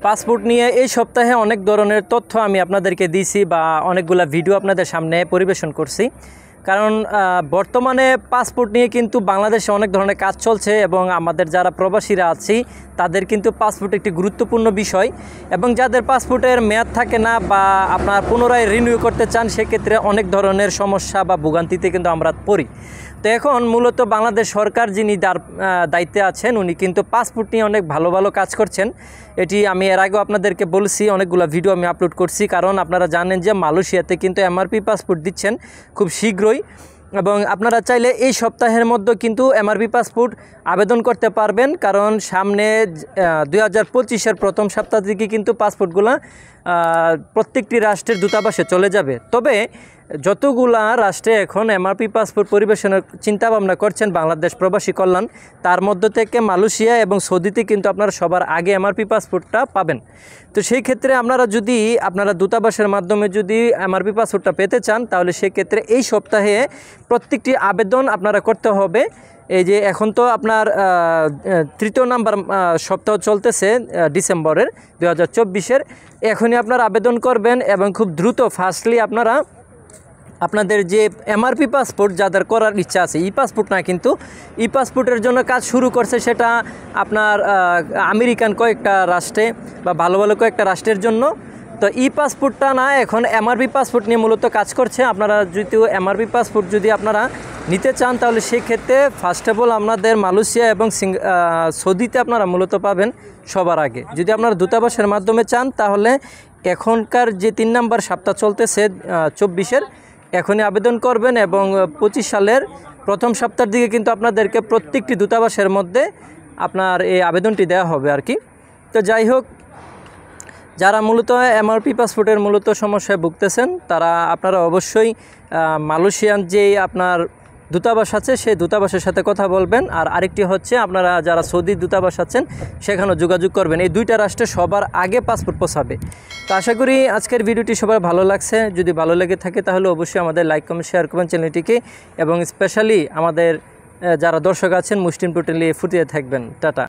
Passport নিয়ে এই সপ্তাহে অনেক ধরনের তথ্য আমি আপনাদেরকে দিয়েছি বা অনেকগুলা ভিডিও আপনাদের সামনে পরিবেশন করছি। কারণ বর্তমানে পাসপোর্ট নিয়ে কিন্তু বাংলাদেশে অনেক ধরনের কাজ চলছে এবং আমাদের যারা প্রবাসীরা আছি তাদের কিন্তু পাসপোর্ট একটি গুরুত্বপূর্ণ বিষয়, এবং যাদের পাসপোর্টের মেয়াদ থাকে না বা আপনার পুনরায় রিনিউ করতে চান সেক্ষেত্রে অনেক ধরনের সমস্যা বা ভোগান্তিতে কিন্তু আমরা পড়ি। তো এখন মূলত বাংলাদেশ সরকার যিনি দায়িত্বে আছেন উনি কিন্তু পাসপোর্ট নিয়ে অনেক ভালো ভালো কাজ করছেন। এটি আমি এর আগেও আপনাদেরকে বলছি, অনেকগুলো ভিডিও আমি আপলোড করছি। কারণ আপনারা জানেন যে মালয়েশিয়াতে কিন্তু এমআরপি পাসপোর্ট দিচ্ছেন খুব শীঘ্রই, এবং আপনারা চাইলে এই সপ্তাহের মধ্যে কিন্তু এমআরপি পাসপোর্ট আবেদন করতে পারবেন। কারণ সামনে 2025-এর প্রথম সপ্তাহ থেকে কিন্তু পাসপোর্টগুলো প্রত্যেকটি রাষ্ট্রের দূতাবাসে চলে যাবে। তবে যতগুলা রাষ্ট্রে এখন এমআরপি পাসপোর্ট পরিবেশনের চিন্তাভাবনা করছেন বাংলাদেশ প্রবাসী কল্যাণ, তার মধ্য থেকে মালয়েশিয়া এবং সৌদিতে কিন্তু আপনারা সবার আগে এমআরপি পাসপোর্টটা পাবেন। তো সেই ক্ষেত্রে আপনারা দূতাবাসের মাধ্যমে যদি এমআরপি পাসপোর্টটা পেতে চান তাহলে সেক্ষেত্রে এই সপ্তাহে প্রত্যেকটি আবেদন আপনারা করতে হবে। এই যে এখন তো আপনার 3য় নাম্বার সপ্তাহ চলতেছে ডিসেম্বরের 2024-এর, এখনই আপনারা আবেদন করবেন এবং খুব দ্রুত ফাস্টলি আপনাদের যে এমআরপি পাসপোর্ট যাদের করার ইচ্ছা আছে, ই পাসপোর্ট না কিন্তু ই পাসপোর্টের জন্য কাজ শুরু করছে, সেটা আপনার আমেরিকান কয়েকটা রাষ্ট্রে বা ভালো ভালো কয়েকটা রাষ্ট্রের জন্য। তো ই পাসপোর্টটা না, এখন এমআরপি পাসপোর্ট নিয়ে মূলত কাজ করছে। আপনারা যদি এমআরপি পাসপোর্ট যদি আপনারা নিতে চান তাহলে সেক্ষেত্রে ফার্স্ট অফ অল আপনাদের মালয়েশিয়া এবং সৌদিতে আপনারা মূলত পাবেন সবার আগে। যদি আপনারা দূতাবাসের মাধ্যমে চান তাহলে এখনকার যে 3 নাম্বার সপ্তাহ চলতেছে 24-এর, এখনই আবেদন করবেন এবং 25 সালের প্রথম সপ্তাহের দিকে কিন্তু আপনাদেরকে প্রত্যেকটি দূতাবাসের মধ্যে আপনার এই আবেদনটি দেওয়া হবে আর কি। তো যাই হোক, যারা মূলত এমআরপি পাসপোর্টের মূলত সমস্যায় ভুগতেছেন আপনারা অবশ্যই মালয়েশিয়ান যেই আপনার দূতাবাস আছে সেই দূতাবাসের সাথে কথা বলবেন। আর আরেকটি হচ্ছে আপনারা যারা সৌদি দূতাবাস আছেন সেখানেও যোগাযোগ করবেন। এই 2টা রাষ্ট্রে সবার আগে পাসপোর্ট পৌঁছাবে। তো আশা করি আজকের ভিডিওটি সবার ভালো লাগছে। যদি ভালো লেগে থাকে তাহলে অবশ্যই আমাদের লাইক কমেন্ট শেয়ার করবেন চ্যানেলটিকে, এবং স্পেশালি আমাদের যারা দর্শক আছেন মুসলিম টোটালি ফুটিয়ে থাকবেন। টাটা।